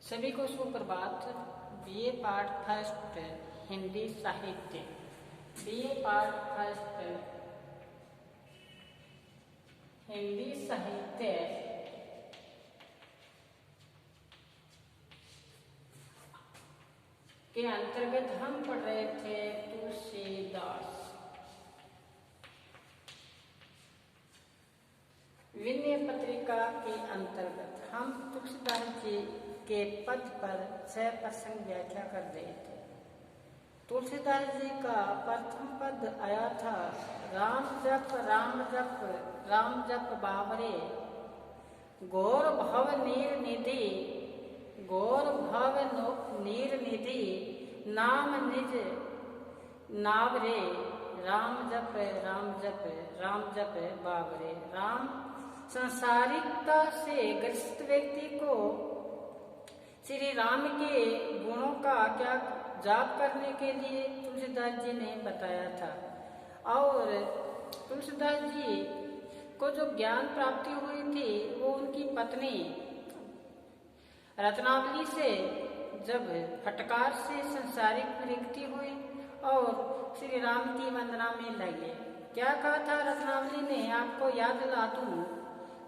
सभी को सुप्रभात। बीए पार्ट फर्स्ट हिंदी साहित्य, बीए पार्ट फर्स्ट हिंदी साहित्य के अंतर्गत हम पढ़ रहे थे तुलसीदास। विनय पत्रिका के अंतर्गत हम तुलसीदास जी के पद पर 6 प्रसंग व्याख्या कर रहे थे। तुलसीदास जी का प्रथम पद आया था, राम जप राम जप राम जप बावरे, गौर भव नीर निधि गौर भव नीर निधि, नाम निज नावरे, राम जप राम जप राम जप बावरे। राम संसारिकता से ग्रसित व्यक्ति को श्री राम के गुणों का क्या जाप करने के लिए तुलसीदास जी ने बताया था। और तुलसीदास जी को जो ज्ञान प्राप्ति हुई थी वो उनकी पत्नी रत्नावली से जब फटकार से संसारिक विरक्ति हुई और श्री राम की वंदना में लगे। क्या कहा था रत्नावली ने, आपको याद दिला दूं,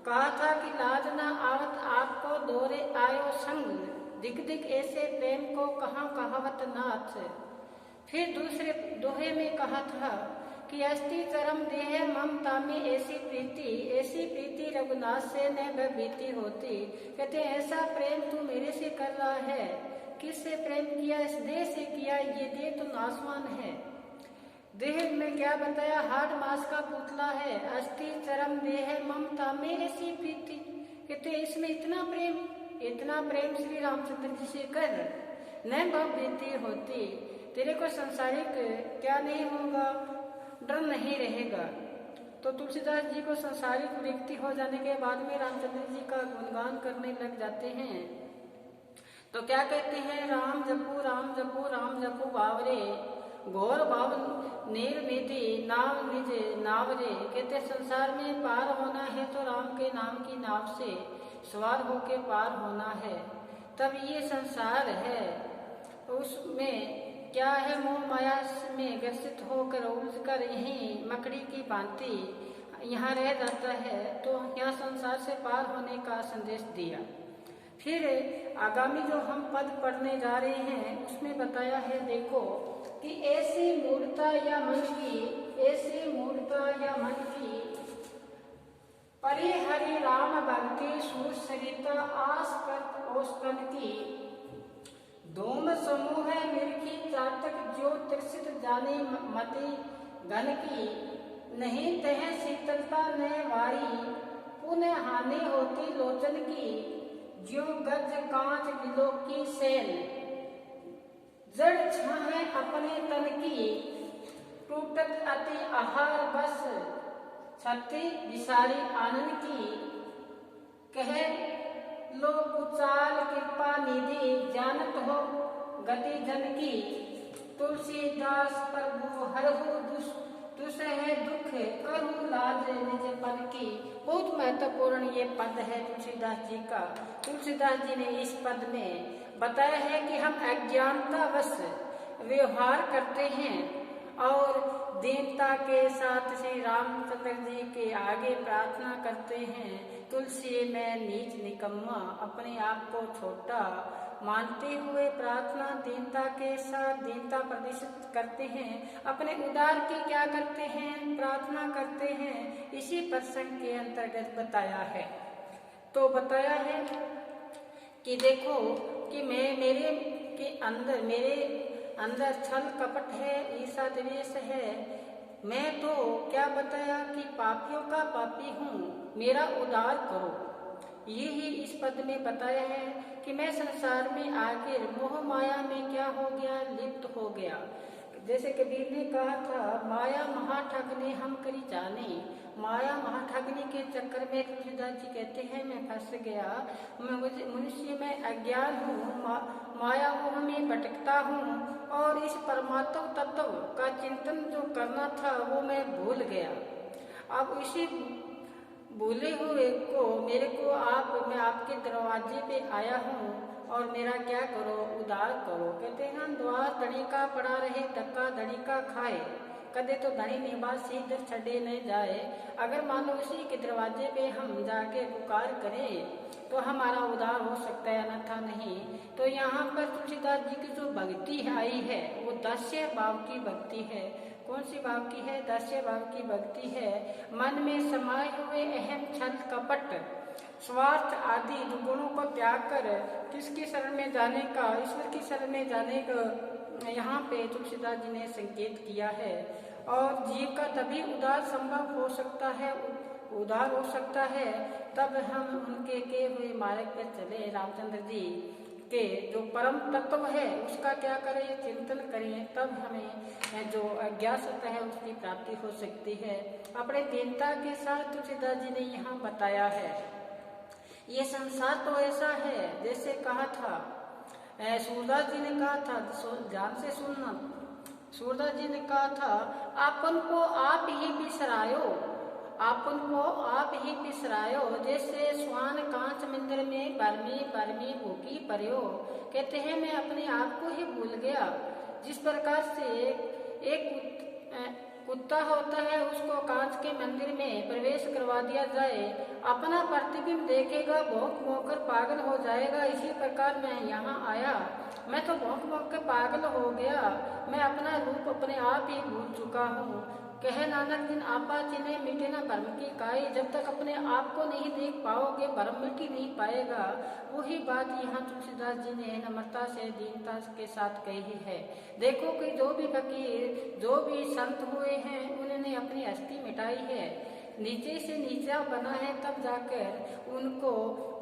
कहा था कि लाज न आवत आपको दोरे आयो संग, दिख दिख ऐसे प्रेम को कहाँ कहावत नाथ। फिर दूसरे दोहे में कहा था कि अस्ति चरम देह ममता में ऐसी प्रीति रघुनाथ से न भयभीति होती। कहते ऐसा प्रेम तू मेरे से कर रहा है, किससे प्रेम किया? इस देह से किया, ये देह तो नासवान है। देह में क्या बताया? हाड मास का पुतला है। अस्ति चरम देह ममता में ऐसी प्रीति, कहते इसमें इतना प्रेम श्री रामचंद्र जी से कर, न भयभीति होती। तेरे को संसारिक क्या नहीं होगा, डर नहीं रहेगा। तो तुलसीदास जी को संसारिक विरक्ति हो जाने के बाद में रामचंद्र जी का गुणगान करने लग जाते हैं। तो क्या कहते हैं? राम जपू राम जपू बावरे, गौर भाव नीर निधि, नाव निज नावरे। कहते संसार में पार होना है तो राम के नाम की नाव से सवार होके पार होना है। तब ये संसार है, उसमें क्या है, मोह माया में ग्रसित होकर उलझकर यहीं मकड़ी की भांति यहाँ रह जाता है। तो यहाँ संसार से पार होने का संदेश दिया। फिर आगामी जो हम पद पढ़ने जा रहे हैं उसमें बताया है, देखो कि ऐसी मूर्ता या मन की परे हरि राम भक्ति सूर सरिता आस्पद ओस्पद की, धूम समूह निरखी चातक जो त्रिषित जाने मति घन की, नहीं तह शीतलता न वारी पुनः हानि होती लोचन की, ज्यो गज कांच विलो की सेन, जड़ छाहे अपने तन की, टूटत अति आहार बस छति विसारी आनंद की, कह लो कुचाल कृपा निधि, जानत हो गति जन की, तुलसीदास प्रभु हरहु दुसह दुख करहु लाज निज पद की। बहुत महत्वपूर्ण ये पद है तुलसीदास जी का। तुलसीदास जी ने इस पद में बताया है कि हम अज्ञानतावश व्यवहार करते हैं और दीनता के साथ श्री रामचंद्र जी के आगे प्रार्थना करते हैं। तुलसी में नीच निकम्मा अपने आप को छोटा मानते हुए प्रार्थना दीनता के साथ दीनता प्रदर्शित करते हैं, अपने उदार की क्या करते हैं, प्रार्थना करते हैं। इसी प्रसंग के अंतर्गत बताया है। तो बताया है कि देखो कि मेरे अंदर छल कपट है, ईर्षा द्वेष है। मैं तो क्या बताया कि पापियों का पापी हूँ, मेरा उद्धार करो। यही इस पद में बताया है कि मैं संसार में आखिर मोह माया में क्या हो गया, लिप्त हो गया। जैसे कबीर ने कहा था, माया महाठगने हम करी जाने। माया महाठगने के चक्कर में तुलसीदास जी कहते हैं मैं फंस गया, मनुष्य में अज्ञान हूँ, माया मोह में भटकता हूँ और इस परमात्मा तत्व का चिंतन जो करना था वो मैं भूल गया। अब इसी भूले हुए को मेरे को मैं आपके दरवाजे पे आया हूँ और मेरा क्या करो, उद्धार करो। कहते हैं ना, द्वार धनी का पड़ा रहे, धक्का धनी का खाए, कदे तो धनी निवासी दर छड़े न जाए। अगर मान लो उसी के दरवाजे पे हम जाके पुकार करें तो हमारा उद्धार हो सकता है, अन्यथा नहीं। तो यहाँ पर तुलसीदास जी की जो भक्ति आई है वो दास्य भाव की भक्ति है। कौन सी भाव की है? दास्य भाव की भक्ति है। मन में समाये हुए अहम छल कपट स्वार्थ आदि दुगुणों को त्याग कर किसकी शरण में जाने का, ईश्वर की शरण में जाने का यहाँ पे तुलसीदास जी ने संकेत किया है। और जीव का तभी उद्धार संभव हो सकता है, उद्धार हो सकता है तब हम उनके किए हुए मार्ग पर चले। रामचंद्र जी के जो परम तत्व है उसका क्या करें, चिंतन करें, तब हमें जो अज्ञात सत्य है उसकी प्राप्ति हो सकती है। अपने दीनता के साथ तुलसीदास जी ने यहाँ बताया है। ये संसार तो ऐसा है जैसे कहा था सूरदास जी ने कहा था, ध्यान से सुनना, सूरदास जी ने कहा था, आपन को आप ही बिसरायो, आपन को आप ही बिसरायो, जैसे स्वान कांच मंदिर में बरमी बरमी भूखी पर्यो। कहते हैं मैं अपने आप को ही भूल गया। जिस प्रकार से एक कुत्ता होता है, उसको कांच के मंदिर में प्रवेश करवा दिया जाए, अपना प्रतिबिंब देखेगा, भौंक भौंक कर पागल हो जाएगा। इसी प्रकार मैं यहाँ आया, मैं तो भौंक भौंक कर पागल हो गया, मैं अपना रूप अपने आप ही भूल चुका हूँ। कहे नानक जिन आपा चिन्हे मिटे ना भ्रम की काई। जब तक अपने आप को नहीं देख पाओगे भ्रम मिट ही नहीं पाएगा। वही बात यहाँ तुलसीदास जी ने नम्रता से दीनता के साथ कही है। देखो कि जो भी फकीर, जो भी संत हुए हैं, उन्होंने अपनी हस्ती मिटाई है, नीचे से नीचा बना है, तब जाकर उनको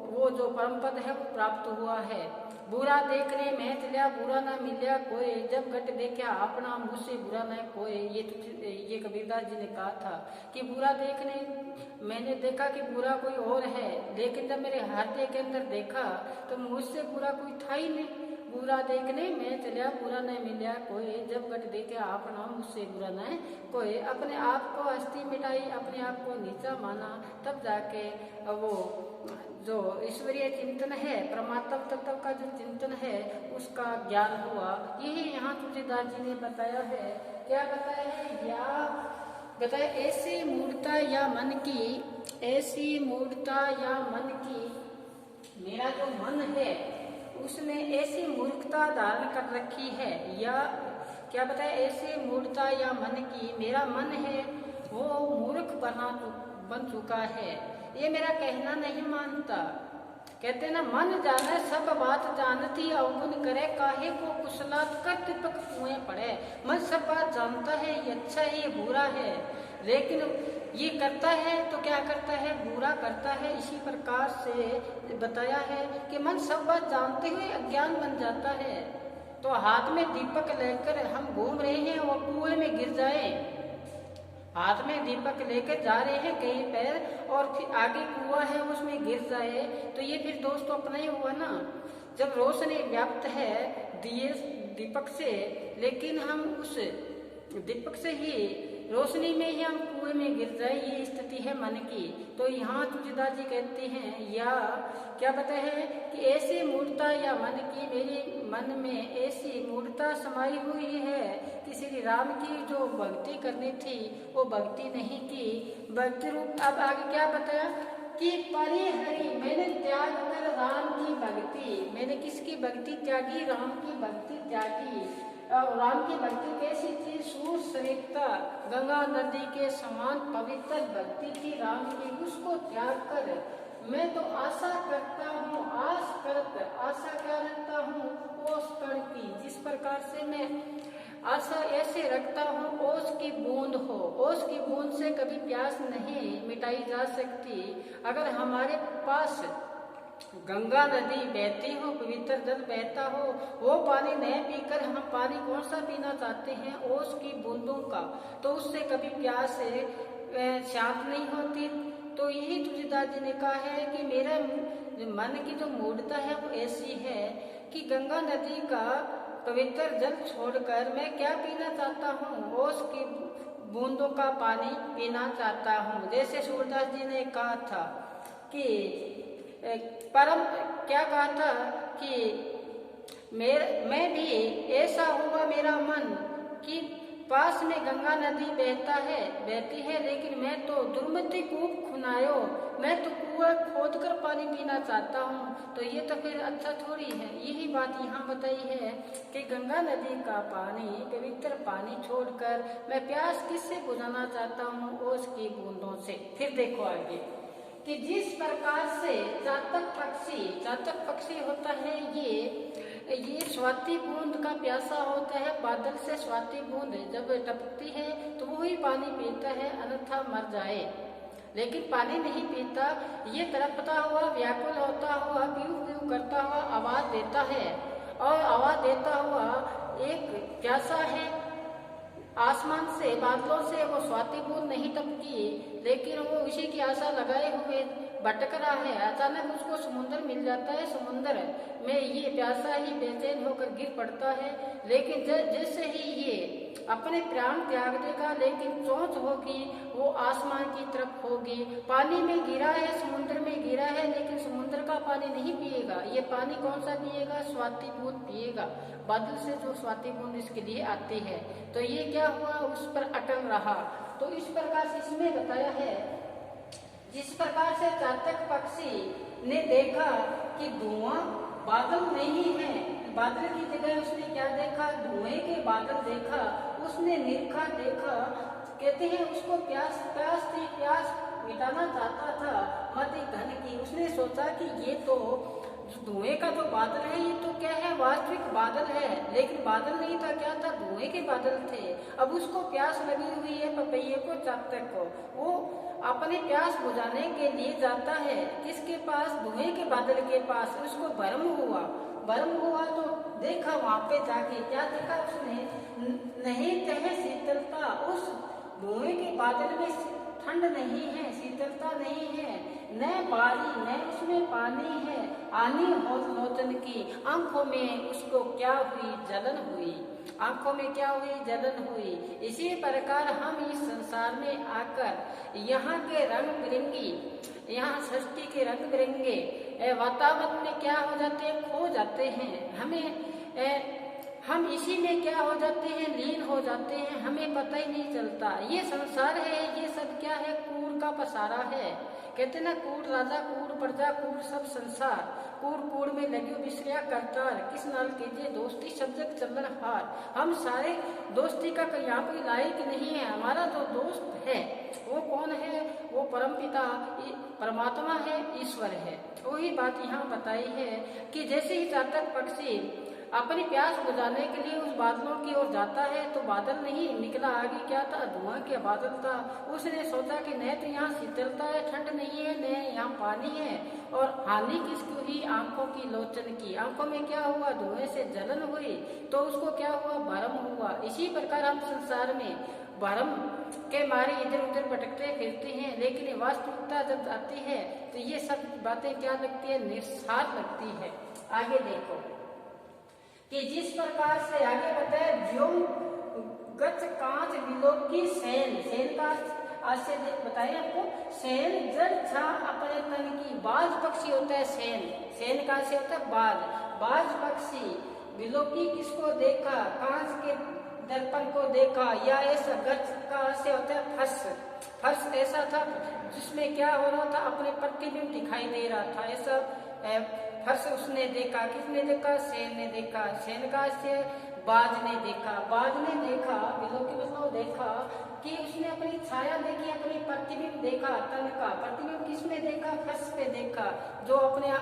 वो जो परम पद है वो प्राप्त हुआ है। बुरा देखने में चलिया बुरा ना मिलिया कोई, जब घट देखा अपना मुझसे बुरा न कोई। ये कबीरदास जी ने कहा था कि बुरा देखने, मैंने देखा कि बुरा कोई और है, लेकिन जब मेरे हृदय के अंदर देखा तो मुझसे बुरा कोई था ही नहीं। बुरा देखने में चलिया बुरा न मिलिया कोई, जब घट देखा अपना मुझसे बुरा न कोई। अपने आप को हस्ती मिटाई, अपने आप को नीचा माना, तब जाके वो जो ईश्वरीय चिंतन है, परमात्मा तत्व का जो चिंतन है उसका ज्ञान हुआ। यही यहाँ तुलसीदास जी ने बताया है। क्या बताया है? या बताया ऐसी मूर्ता या मन की, ऐसी मूर्ता या मन की, मेरा जो मन है उसने ऐसी मूर्खता धारण कर रखी है। या क्या बताया? ऐसी मूर्ता या मन की, मेरा मन है वो मूर्ख बन चुका है, ये मेरा कहना नहीं मानता। कहते ना, मन जाने सब बात जानती, अवगुण करे काहे को कुशलात कर दीपक कुएं पड़े। मन सब बात जानता है, ये अच्छा है ये बुरा है, लेकिन ये करता है तो क्या करता है? बुरा करता है। इसी प्रकार से बताया है कि मन सब बात जानते हुए अज्ञान बन जाता है। तो हाथ में दीपक लेकर हम घूम रहे हैं और कुएं में गिर जाए, हाथ में दीपक लेकर जा रहे हैं कहीं पैर और फिर आगे कुआं है उसमें गिर जाए, तो ये फिर दोस्त अपना ही हुआ ना। जब रोशनी व्याप्त है दिए दीपक से, लेकिन हम उस दीपक से ही रोशनी में ही हम कुएं में गिर जाए, ये स्थिति है मन की। तो यहाँ तुलसीदास जी कहते हैं, या क्या बताए हैं कि ऐसी मूर्ता या मन की, मेरे मन में ऐसी मूर्ता समाई हुई है कि श्री राम की जो भक्ति करनी थी वो भक्ति नहीं की, भक्ति रूप। अब आगे क्या बताया कि परिहरी, मैंने त्याग कर राम की भक्ति, मैंने किसकी भक्ति त्यागी? राम की भक्ति त्यागी। और राम की भक्ति कैसी थी? सूर सरिता गंगा नदी के समान पवित्र भक्ति थी राम की, उसको त्याग कर मैं तो आशा करता हूँ, आशा क्या रखता हूँ? ओस कण की। जिस प्रकार से मैं आशा ऐसे रखता हूँ ओस की बूंद हो, ओस की बूंद से कभी प्यास नहीं मिटाई जा सकती। अगर हमारे पास गंगा नदी बहती हो, पवित्र जल बहता हो, वो पानी नहीं पीकर हम पानी कौन सा पीना चाहते हैं? ओस की बूंदों का। तो उससे कभी प्यास शांत नहीं होती। तो यही तुलसीदास जी ने कहा है कि मेरा मन की जो मूर्ता है वो ऐसी है कि गंगा नदी का पवित्र जल छोड़कर मैं क्या पीना चाहता हूँ? ओस की बूंदों का पानी पीना चाहता हूँ। जैसे सूरदास जी ने कहा था कि परम क्या कहा था कि मैं भी ऐसा हुआ मेरा मन कि पास में गंगा नदी बहती है, लेकिन मैं तो दुर्मति कूप खुनायो, मैं तो कुआं खोद कर पानी पीना चाहता हूँ। तो ये तो फिर अच्छा थोड़ी है। यही बात यहाँ बताई है कि गंगा नदी का पानी, पवित्र पानी छोड़कर मैं प्यास किससे बुझाना चाहता हूँ? ओस की बूंदों से। फिर देखो आगे कि जिस प्रकार से चातक पक्षी होता है, ये स्वाति बूंद का प्यासा होता है। बादल से स्वाति बूंद जब टपकती है तो वही पानी पीता है, अन्यथा मर जाए। लेकिन पानी नहीं पीता, ये तड़पता हुआ, व्याकुल होता हुआ, पीऊ पीऊ करता हुआ आवाज देता है। और आवाज देता हुआ एक प्यासा है। आसमान से, बादलों से वो स्वाति बूंद नहीं टपकी, लेकिन वो उसी की आशा लगाए हुए भटक रहा है। अचानक उसको समुद्र मिल जाता है। समुद्र में ये प्यासा ही बेचैन होकर गिर पड़ता है। लेकिन जैसे ही ये अपने प्राण त्याग देगा, लेकिन चोंच होगी वो आसमान की तरफ होगी। पानी में गिरा है, समुद्र में गिरा है, लेकिन समुद्र का पानी नहीं पिएगा। ये पानी कौन सा पिएगा? स्वाति बूंद पिएगा। बादल से जो स्वाति बूंद इसके लिए आती है। तो ये क्या हुआ? उस पर अटल रहा। तो इस प्रकार से इसमें बताया है, जिस प्रकार से चातक पक्षी ने देखा कि धुआं बादल नहीं है, बादल की जगह उसने क्या देखा? धुएं के बादल देखा। उसने निरखा, देखा, कहते हैं उसको प्यास मिटाना चाहता था मति घन की। उसने सोचा कि ये तो धुएं का जो बादल है, ये तो क्या है? वास्तविक बादल है, लेकिन बादल नहीं था, क्या था? धुएं के बादल थे। अब उसको प्यास लगी हुई है, पपैये को, चातक को। वो अपने प्यास बुझाने के लिए जाता है किसके पास? धुएं के बादल के पास। उसको भ्रम हुआ तो देखा, वहां पे जाके क्या देखा उसने? नहीं तह शीतलता। उस धुएं के बादल में ठंड नहीं है, शीतलता नहीं है, न बारी, न उसमें पानी है। आनी हो लोचन की, आंखों में उसको क्या हुई? जलन हुई। आंखों में क्या हुई? जलन हुई। इसी प्रकार हम इस संसार में आकर यहाँ के रंग बिरंगी, यहाँ सृष्टि के रंग बिरंगे वातावरण में क्या हो जाते हैं? खो जाते हैं। हम इसी में क्या हो जाते हैं? लीन हो जाते हैं। हमें पता ही नहीं चलता। ये संसार है, ये सब क्या है? कूड़ का पसारा है। कहते ना, कूड़ राजा, कूड़ प्रजा, कूड़ सब संसार। कूड़ में लगी बिसरिया करतार, किस नाल कीजिए दोस्ती, सब जग चलन हार। हम सारे दोस्ती का यहाँ कोई लायक नहीं है। हमारा जो दोस्त है वो कौन है? वो परमपिता परमात्मा है, ईश्वर है। वही बात यहाँ बताई है कि जैसे ही चातक पक्षी अपनी प्यास बुझाने के लिए उस बादलों की ओर जाता है, तो बादल नहीं निकला, आगे क्या था? धुआं के बादल था। उसने सोचा कि न तो यहाँ शीतलता है, ठंड नहीं है, न यहाँ पानी है, और हानि किसकी हुई? आंखों की, लोचन की। आंखों में क्या हुआ? धुएं से जलन हुई। तो उसको क्या हुआ? भ्रम हुआ। इसी प्रकार हम संसार में भ्रम के मारे इधर उधर भटकते फिरते हैं, लेकिन वास्तविकता जब आती है तो ये सब बातें क्या लगती है? निस्सार लगती है। आगे देखो कि जिस प्रकार से आगे बताया, ज्यों गच कांच विलोकी सेन का आशय बताया आपको। सेन जड़ छा अपने तन की। बाज पक्षी होता है सेन का आशय होता है बाज पक्षी। विलोकी किसको देखा? कांच के दर्पण को देखा। या ऐसा गच का आशय होता है फर्श ऐसा था जिसमें क्या हो रहा था? अपने प्रतिबिंब दिखाई दे रहा था। ऐसा फर्श उसने देखा। किसने देखा? सेन ने देखा। सेन का से बाज ने देखा। विलोकी मतलब देखा कि उसने अपनी छाया देखी, अपनी प्रतिबिंब देखा। तन का प्रतिबिंब किसमें देखा? फर्श पे देखा। जो अपने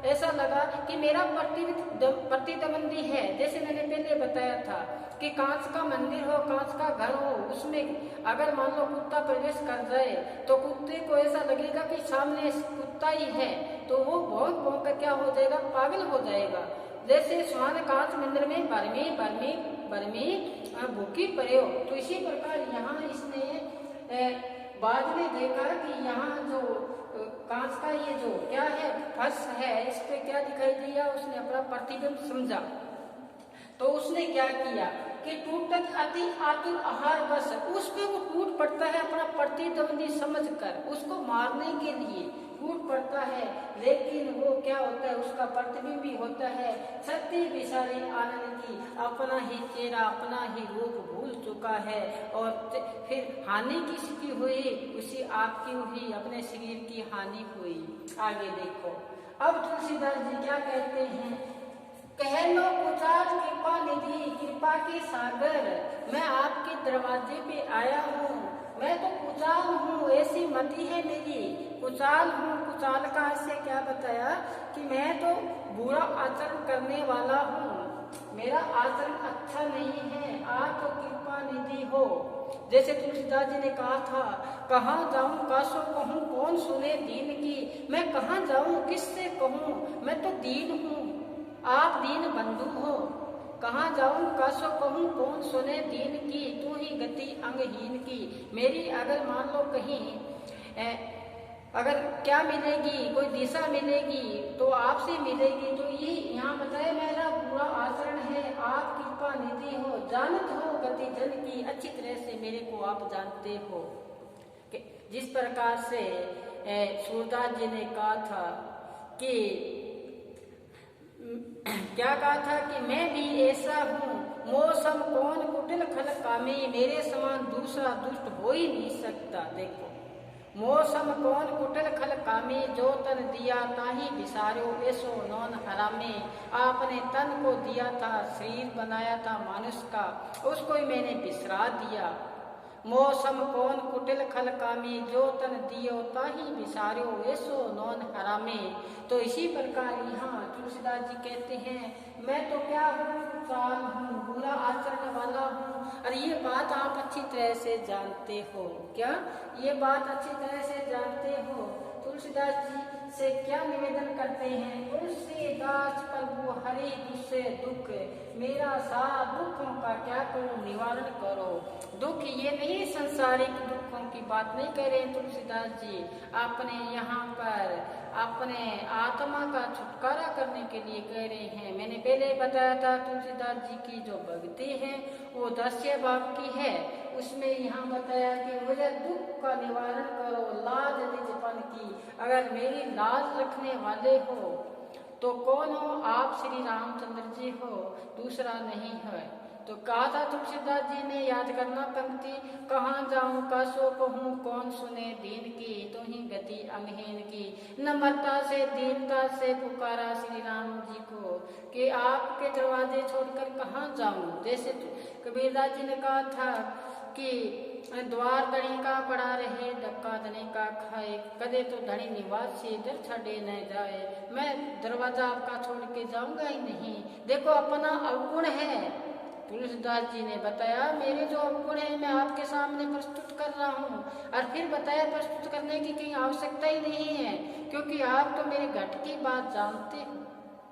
ऐसा लगा कि मेरा प्रतिद्वंदी है। जैसे मैंने पहले बताया था कि कांच का मंदिर हो, कांच का घर हो, उसमें अगर मान लो कुत्ता प्रवेश कर जाए तो कुत्ते को ऐसा लगेगा कि सामने कुत्ता ही है, तो वो भौंक कर क्या हो जाएगा? पागल हो जाएगा। जैसे स्वान कांच मंदिर में बरमी भूखी पड़े हो। तो इसी प्रकार यहाँ इसने बाद में देखा कि यहाँ जो कांच का ये जो क्या है? फर्श है, इस पे क्या दिखाई दिया? उसने अपना प्रतिबिंब समझा। तो उसने क्या किया कि टूटत अति आतुर आहार बस, उस पे वो टूट पड़ता है अपना प्रतिद्वंदी समझकर, उसको मारने के लिए टूट पड़ता है। लेकिन वो क्या होता है, उसका प्रतिबिंब भी होता है सत्य विसारी आनंद की, अपना ही चेहरा अपना ही रूप भूल चुका है। और फिर हानि किसकी हुई, उसी आपकी हुई, अपने शरीर की हानि हुई। आगे देखो, अब तुलसीदास जी क्या कहते हैं, कह लो कुचाल कृपा निधि कृपा के सागर, मैं आपके दरवाजे पे आया हूँ, मैं तो कुचाल हूँ, ऐसी मति है मेरी, कुचाल हूँ। कुचाल का से क्या बताया कि मैं तो बुरा आचरण करने वाला हूँ, मेरा आचरण अच्छा नहीं है, आप तो कृपा निधि हो। जैसे तुलसीदास जी ने कहा था, कहाँ जाऊं कासो कहूँ कौन सुने दीन की, मैं कहाँ जाऊं किससे कहूँ, मैं तो दीन हूँ, आप दीन बंधु हो। कहाँ जाऊं कासो कहूँ कौन सुने दीन की, तू ही गति अंगहीन की। मेरी अगर मान लो कहीं अगर क्या मिलेगी, कोई दिशा मिलेगी तो आपसे मिलेगी। तो ये यहाँ बताया मेरा बुरा आचरण है, आप कृपा निधि हो, जानत हो गति जन की, अच्छी तरह से मेरे को आप जानते हो। जिस प्रकार से सूरदास जी ने कहा था कि क्या कहा था कि मैं भी ऐसा हूँ, मौसम कौन कुटिल खल कामी, मेरे समान दूसरा दुष्ट हो ही नहीं सकता। देखो, मौसम कौन कुटिल खल कामी, जो तन दिया ताही बिसारो, ऐसो नौन हरामी। आपने तन को दिया था, शरीर बनाया था मनुष्य का, उसको ही मैंने बिसरा दिया। मौसम कौन कुटिल खल कामी, जो तन दियो ताही बिसारो, ऐसो नौन हरामी। तो इसी प्रकार यहाँ तुलसीदास जी कहते हैं, मैं तो क्या हूँ, कुचाल हूँ, बुरा आचरण वाला हूँ। और ये बात आप अच्छी तरह से जानते हो। क्या ये बात अच्छी तरह से जानते हो? तुलसीदास जी से क्या निवेदन करते हैं, तुलसीदास प्रभु हरि दुष्से दुख, मेरा सारा दुखों का क्या करो निवारण करो। दुख ये नहीं संसारिक दुखों की बात नहीं कह रहे हैं तुलसीदास जी, अपने यहाँ पर अपने आत्मा का छुटकारा करने के लिए कह रहे हैं। मैंने पहले बताया था तुलसीदास जी की जो भक्ति है वो दस्य भाव की है, उसमें यहाँ बताया कि मुझे दुख का निवारण करो, लाज निजपन की। अगर मेरी लाज रखने वाले हो तो कौन हो, आप श्री रामचंद्र जी हो, दूसरा नहीं है। तो कहा था तुलसीदास जी ने, याद करना पंक्ति, कहाँ जाऊं कासो कहूँ कौन सुने दीन की, तो ही गति अंगहीन की। नम्रता से दीनता से पुकारा श्री राम जी को कि आपके दरवाजे छोड़कर कहाँ जाऊं। जैसे कबीरदास जी ने कहा था कि द्वार धनी का पड़ा रहे, धक्का धनी का खाए, कदे तो धनी निवास से इधर छड़े न जाए। मैं दरवाजा आपका छोड़ के जाऊंगा ही नहीं। देखो अपना अवगुण है, तुलसीदास जी ने बताया मेरे जो अवगुण है मैं आपके सामने प्रस्तुत कर रहा हूँ। और फिर बताया प्रस्तुत करने की कहीं आवश्यकता ही नहीं है, क्योंकि आप तो मेरे घट की बात जानते हो।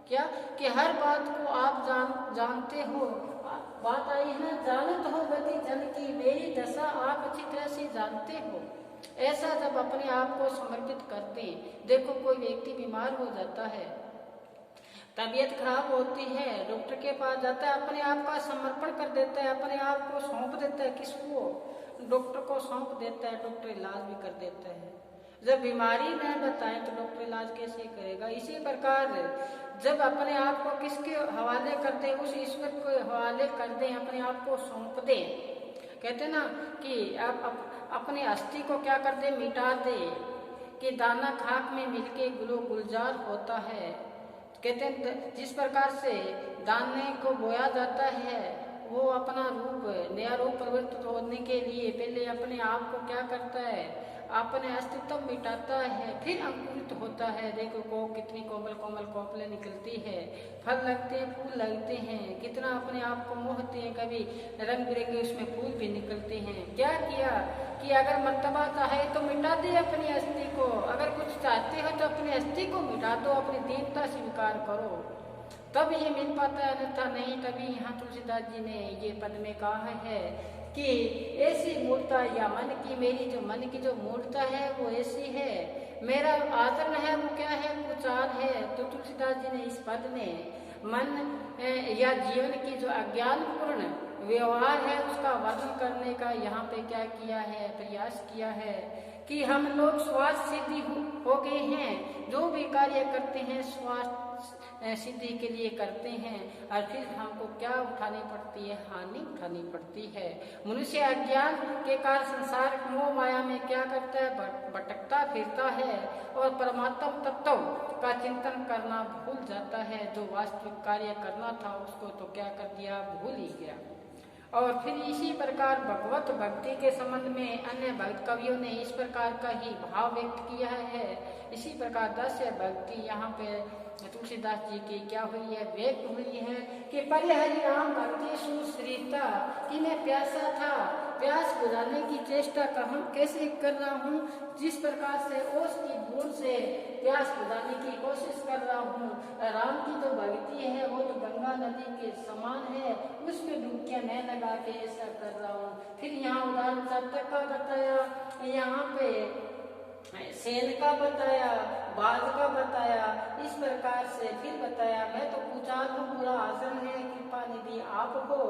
क्या कि हर बात को आप जानते हो। बात आई है ना, जानत हो गति जन की, मेरी दशा आप अच्छी तरह से जानते हो। ऐसा जब अपने आप को समर्पित करते, देखो कोई व्यक्ति बीमार हो जाता है, तबीयत खराब होती है, डॉक्टर के पास जाता है, अपने आप का समर्पण कर देता है, अपने आप को सौंप देता है। किसको? डॉक्टर को सौंप देता है, डॉक्टर इलाज भी कर देता है। जब बीमारी न बताए तो डॉक्टर इलाज कैसे करेगा? इसी प्रकार जब अपने आप को किसके हवाले कर दे, उस ईश्वर को हवाले कर दें, अपने आप को सौंप दें। कहते ना कि आप अपने अस्थि को क्या कर दे, मिटा दे, कि दाना खाक में मिलके गुलो गुलजार होता है। कहते हैं जिस प्रकार से दाने को बोया जाता है, वो अपना रूप नया रूप परिवर्तित होने के लिए पहले अपने आप को क्या करता है, अपने अस्तित्व मिटाता है, फिर अंकुरित होता है। देखो को कितनी कोमल कोमल कोपलें निकलती है, फल लगते हैं, फूल लगते हैं, कितना अपने आप को मोहते हैं, कभी रंग बिरंगे उसमें फूल भी निकलते हैं। क्या किया कि अगर मर्तबा चाहे तो मिटा दे अपनी अस्थि को, अगर कुछ चाहते हो तो अपनी अस्थि को मिटा दो, अपनी दीनता स्वीकार करो, तब ये मिल पाता है, अन्यथा नहीं। तभी यहाँ तुलसीदास जी ने ये पद में कहा है कि ऐसी मूर्ता या मन की, मेरी जो मन की जो मूर्ता है वो ऐसी है, मेरा आचरण है वो क्या है, कुचाल है। तो तुलसीदास जी ने इस पद में मन या जीवन की जो अज्ञानपूर्ण व्यवहार है उसका वर्णन करने का यहाँ पे क्या किया है, प्रयास किया है कि हम लोग स्वार्थ सिद्धि हो गए हैं, जो भी कार्य करते हैं स्वार्थ सिद्धि के लिए करते हैं और फिर हमको क्या उठानी पड़ती है, हानि उठानी पड़ती है। मनुष्य अज्ञान के कारण संसार मोह माया में क्या करता है, भटकता फिरता है और परमात्मा तत्व का चिंतन करना भूल जाता है। जो वास्तविक कार्य करना था उसको तो क्या कर दिया, भूल ही गया। और फिर इसी प्रकार भगवत भक्ति के संबंध में अन्य भक्त कवियों ने इस प्रकार का ही भाव व्यक्त किया है। इसी प्रकार दास्य भक्ति यहाँ पे तुलसीदास जी की क्या हुई है, व्यक्त हुई है कि पहले हरि राम भक्ति सुश्रीता कि मैं प्यासा था, प्यास बुझाने की चेष्टा कैसे कर रहा हूँ, जिस प्रकार से ओस की बूंद से प्यास बुझाने की कोशिश कर रहा हूँ। राम की जो भक्ति है वो तो गंगा नदी के समान है, उसमें डुबकियां न लगा के ऐसा कर रहा हूँ। फिर यहाँ उदाहरण सत्य का बताया, यहाँ पे सेन का बताया, बाज का बताया, इस प्रकार से फिर बताया मैं तो पूछा तो पूरा आसन है, कृपा निधि आप हो,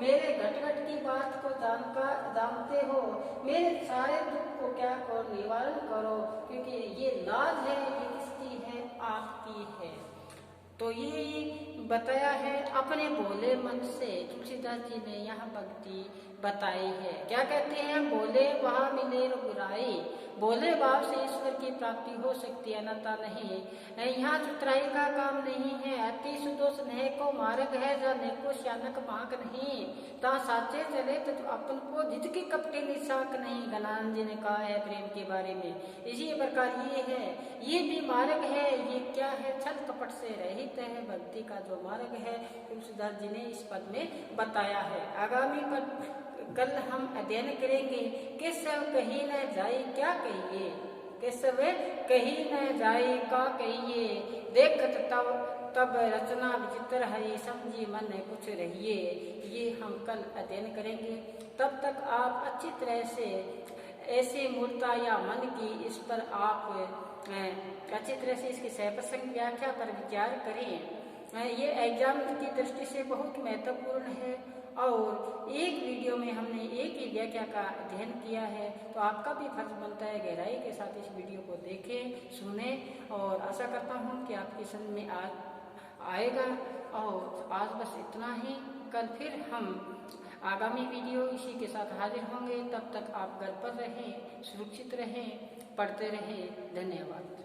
मेरे घट घट की बात को जानते हो, मेरे सारे दुख को क्या करो, निवारण करो, क्योंकि ये लाज है, ये किसकी है, आपकी है। तो ये बताया है अपने भोले मन से। तुलसीदास जी ने यहाँ भक्ति बताई है। क्या कहते हैं, बोले वहाँ मिले बुराई, बोले भाव से ईश्वर की प्राप्ति हो सकती है, अन्यथा नहीं। यहाँ चतुराई का काम नहीं है, अति सुदोष नह को मार्ग है, जाने को श्यानक भाग नहीं, ता साचे चले तो अपन को जितकी कपटी निशाक नहीं। गणानंद जी ने कहा है प्रेम के बारे में। इसी प्रकार ये है, ये भी मार्ग है, ये क्या है, छल कपट से रहित है, भक्ति का जो मार्ग है तुलसीदास जी ने इस पद में बताया है। आगामी पद कल हम अध्ययन करेंगे। केशव कहीं न जाए क्या कहिए, केशव कहीं न जाए का कहिए, देखत तब रचना विचित्र हरि, समझी मन कुछ रहिए। ये हम कल अध्ययन करेंगे। तब तक आप अच्छी तरह से ऐसे मूर्ता या मन की इस पर आप अच्छी तरह से इसकी सहप्रसंग व्याख्या पर विचार करें। ये एग्जाम की दृष्टि से बहुत महत्वपूर्ण है और एक वीडियो में हमने एक ही व्याख्या का अध्ययन किया है, तो आपका भी फर्ज बनता है गहराई के साथ इस वीडियो को देखें, सुनें और आशा करता हूँ कि आपकी समझ में आएगा। और आज बस इतना ही। कल फिर हम आगामी वीडियो इसी के साथ हाजिर होंगे। तब तक आप घर पर रहें, सुरक्षित रहें, पढ़ते रहें। धन्यवाद।